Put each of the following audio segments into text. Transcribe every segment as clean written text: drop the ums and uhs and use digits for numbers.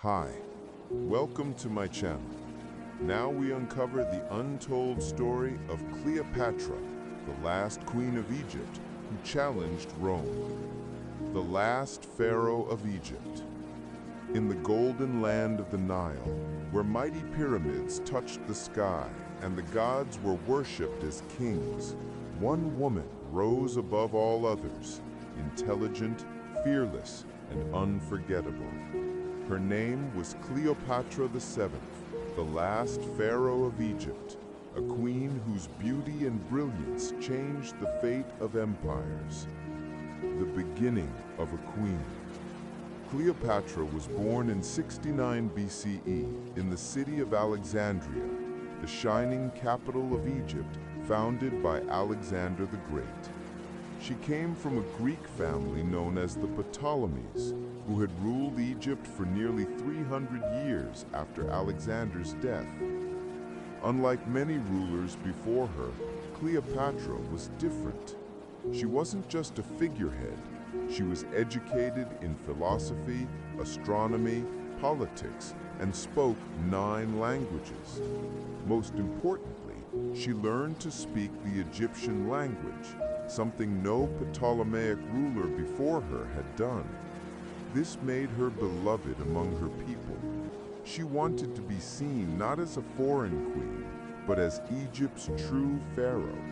Hi, welcome to my channel. Now we uncover the untold story of Cleopatra, the last queen of Egypt who challenged Rome. The last Pharaoh of Egypt. In the golden land of the Nile, where mighty pyramids touched the sky and the gods were worshipped as kings, one woman rose above all others, intelligent, fearless, and unforgettable. Her name was Cleopatra VII, the last Pharaoh of Egypt, a queen whose beauty and brilliance changed the fate of empires. The beginning of a queen. Cleopatra was born in 69 BCE in the city of Alexandria, the shining capital of Egypt, founded by Alexander the Great. She came from a Greek family known as the Ptolemies, who had ruled Egypt for nearly 300 years after Alexander's death. Unlike many rulers before her, Cleopatra was different. She wasn't just a figurehead. She was educated in philosophy, astronomy, politics, and spoke 9 languages. Most importantly, she learned to speak the Egyptian language, something no Ptolemaic ruler before her had done. This made her beloved among her people. She wanted to be seen not as a foreign queen, but as Egypt's true pharaoh.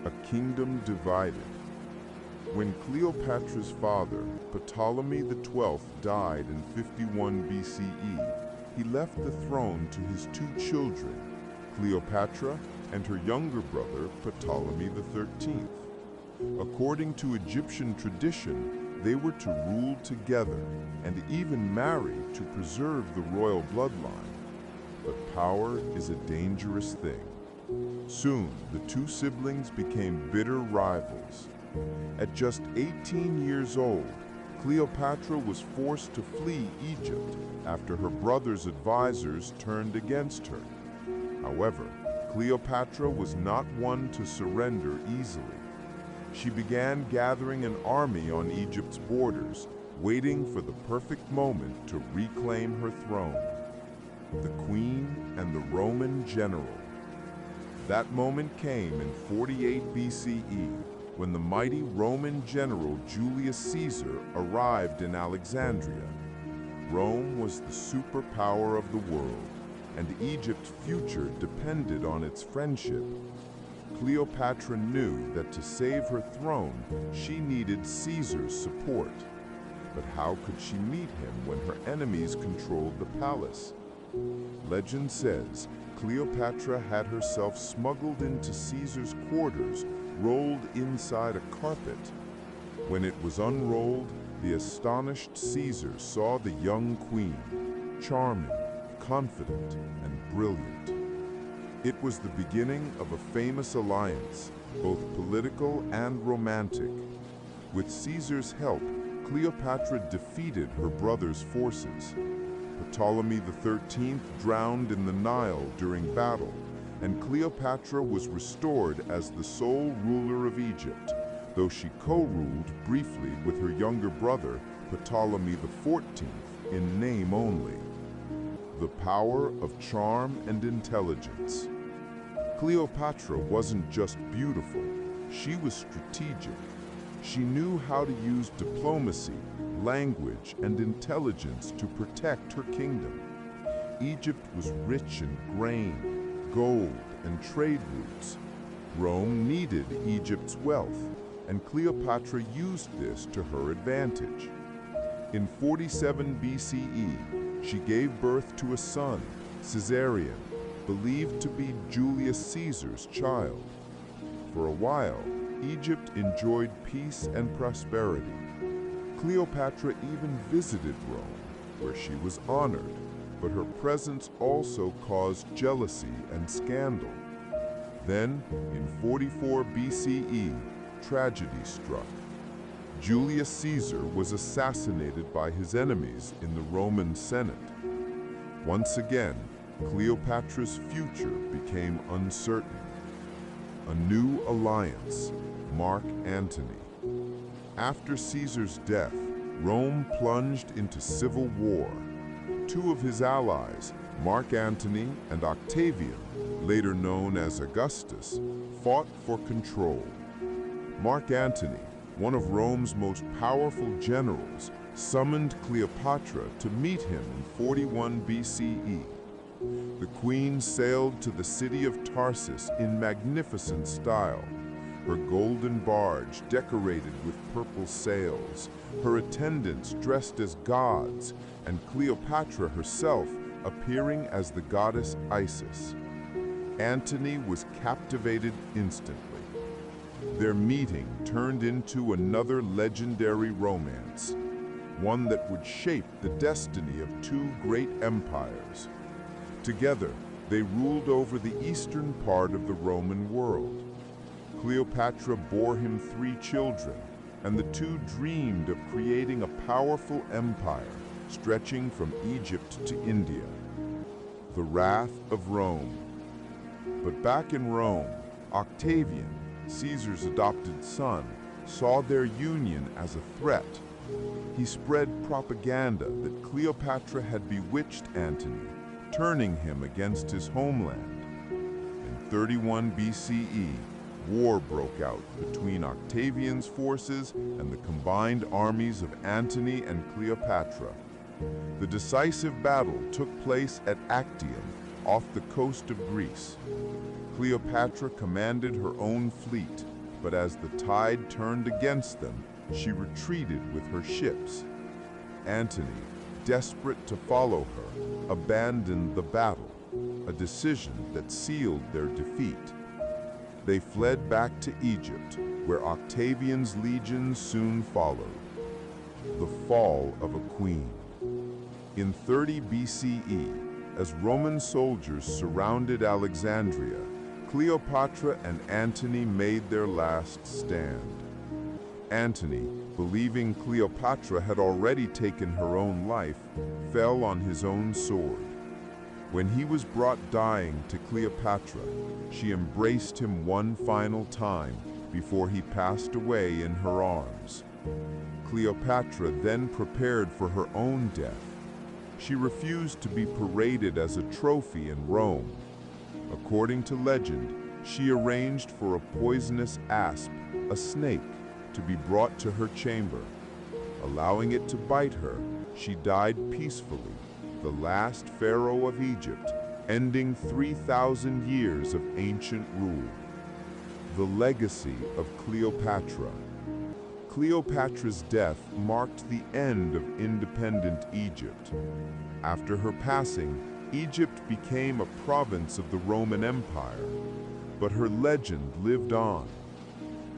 A kingdom divided. When Cleopatra's father, Ptolemy XII, died in 51 BCE, he left the throne to his 2 children, Cleopatra and her younger brother, Ptolemy XIII. According to Egyptian tradition, they were to rule together and even marry to preserve the royal bloodline. But power is a dangerous thing. Soon, the 2 siblings became bitter rivals. At just 18 years old, Cleopatra was forced to flee Egypt after her brother's advisors turned against her. However, Cleopatra was not one to surrender easily. She began gathering an army on Egypt's borders, waiting for the perfect moment to reclaim her throne. The Queen and the Roman General. That moment came in 48 BCE, when the mighty Roman general Julius Caesar arrived in Alexandria. Rome was the superpower of the world, and Egypt's future depended on its friendship. Cleopatra knew that to save her throne, she needed Caesar's support. But how could she meet him when her enemies controlled the palace? Legend says Cleopatra had herself smuggled into Caesar's quarters, rolled inside a carpet. When it was unrolled, the astonished Caesar saw the young queen, charming, confident, and brilliant. It was the beginning of a famous alliance, both political and romantic. With Caesar's help, Cleopatra defeated her brother's forces. Ptolemy XIII drowned in the Nile during battle, and Cleopatra was restored as the sole ruler of Egypt, though she co-ruled briefly with her younger brother, Ptolemy XIV, in name only. The power of charm and intelligence. Cleopatra wasn't just beautiful, she was strategic. She knew how to use diplomacy, language, and intelligence to protect her kingdom. Egypt was rich in grain, gold, and trade routes. Rome needed Egypt's wealth, and Cleopatra used this to her advantage. In 47 BCE, she gave birth to a son, Caesarion, believed to be Julius Caesar's child. For a while, Egypt enjoyed peace and prosperity. Cleopatra even visited Rome, where she was honored, but her presence also caused jealousy and scandal. Then, in 44 BCE, tragedy struck. Julius Caesar was assassinated by his enemies in the Roman Senate. Once again, Cleopatra's future became uncertain. A new alliance, Mark Antony. After Caesar's death, Rome plunged into civil war. two of his allies, Mark Antony and Octavian, later known as Augustus, fought for control. Mark Antony, one of Rome's most powerful generals, summoned Cleopatra to meet him in 41 BCE. The queen sailed to the city of Tarsus in magnificent style, her golden barge decorated with purple sails, her attendants dressed as gods, and Cleopatra herself appearing as the goddess Isis. Antony was captivated instantly. Their meeting turned into another legendary romance, one that would shape the destiny of two great empires. Together, they ruled over the eastern part of the Roman world. Cleopatra bore him 3 children, and the two dreamed of creating a powerful empire stretching from Egypt to India. The wrath of Rome. But back in Rome, Octavian, Caesar's adopted son, saw their union as a threat. He spread propaganda that Cleopatra had bewitched Antony, turning him against his homeland. In 31 BCE, war broke out between Octavian's forces and the combined armies of Antony and Cleopatra. The decisive battle took place at Actium, off the coast of Greece. Cleopatra commanded her own fleet, but as the tide turned against them, she retreated with her ships. Antony, desperate to follow her, abandoned the battle, a decision that sealed their defeat. They fled back to Egypt, where Octavian's legions soon followed. The fall of a queen. In 30 BCE, as Roman soldiers surrounded Alexandria, Cleopatra and Antony made their last stand. Antony, believing Cleopatra had already taken her own life, fell on his own sword. When he was brought dying to Cleopatra, she embraced him one final time before he passed away in her arms. Cleopatra then prepared for her own death. She refused to be paraded as a trophy in Rome. According to legend, she arranged for a poisonous asp, a snake, to be brought to her chamber. Allowing it to bite her, she died peacefully, the last pharaoh of Egypt, ending 3,000 years of ancient rule. The legacy of Cleopatra. Cleopatra's death marked the end of independent Egypt. After her passing, Egypt became a province of the Roman Empire, but her legend lived on.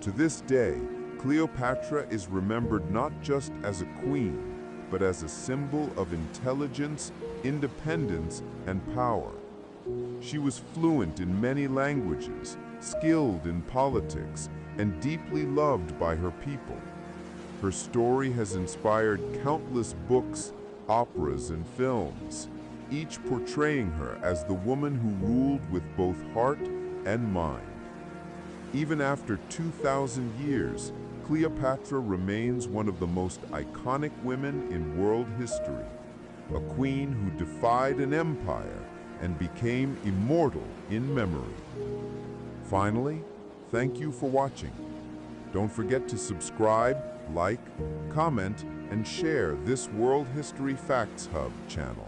To this day, Cleopatra is remembered not just as a queen, but as a symbol of intelligence, independence, and power. She was fluent in many languages, skilled in politics, and deeply loved by her people. Her story has inspired countless books, operas, and films, each portraying her as the woman who ruled with both heart and mind. Even after 2,000 years, Cleopatra remains one of the most iconic women in world history, a queen who defied an empire and became immortal in memory. Finally, thank you for watching. Don't forget to subscribe, like, comment, and share this World History Facts Hub channel.